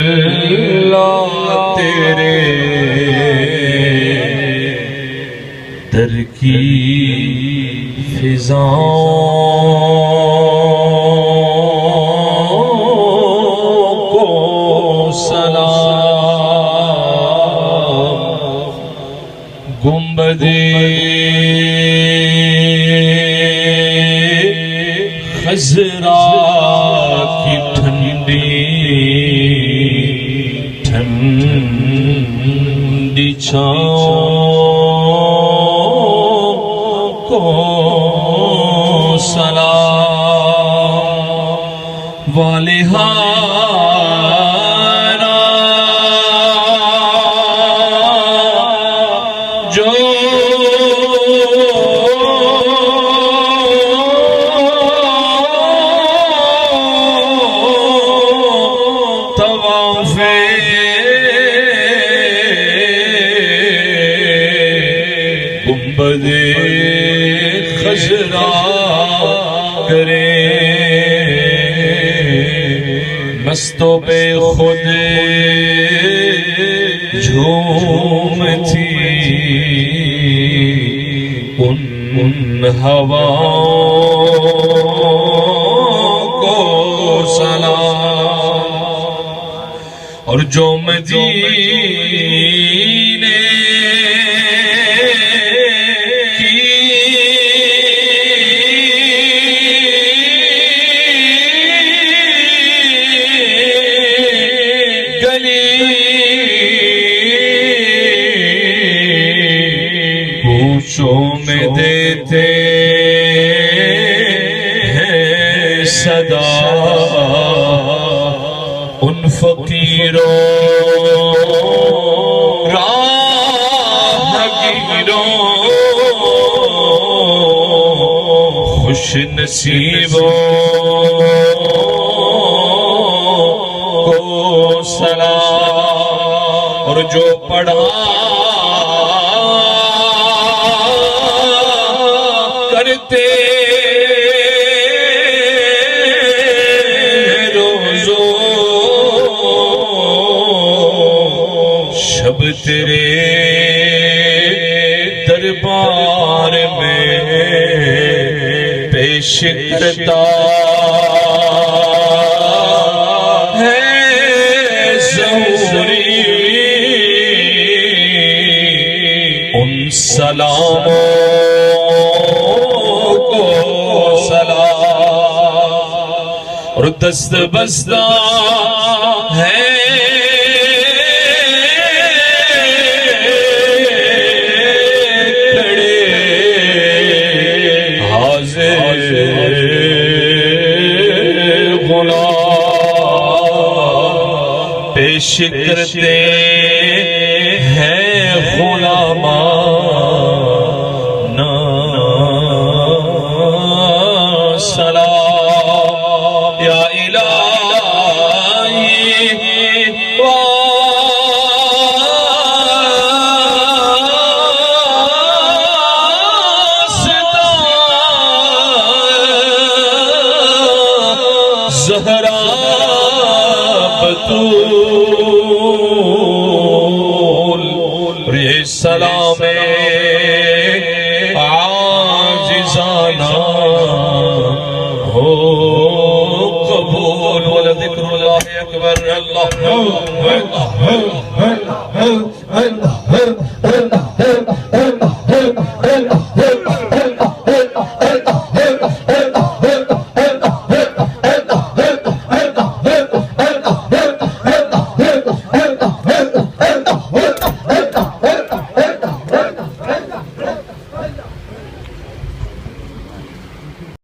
اللہ تیرے در کی فضاؤں کو سلام گنبد خضرا کی ٹھنڈی چھاؤں کو سلام والہانا جو گنبد خضرا کرے مستوں پہ خود جھومتی ان ہواؤں کو سلام اور جو مدینے میں دیتے ہیں صدا ان فقیروں راہگیروں خوش نصیبوں کو سلام اور جو پڑھا کرتے روزو شب تیرے دربار میں پیش کرتا ہے ظہوری ان سلاموں اور دست بستہ ہے کھڑے حاضر غلام پیش کرتے ہیں غلامان سلام یا الہی واسطہ زہرا بطول یہ سلام عاجزانہ ہو قبول ولذکر اللہ اکبر اللہ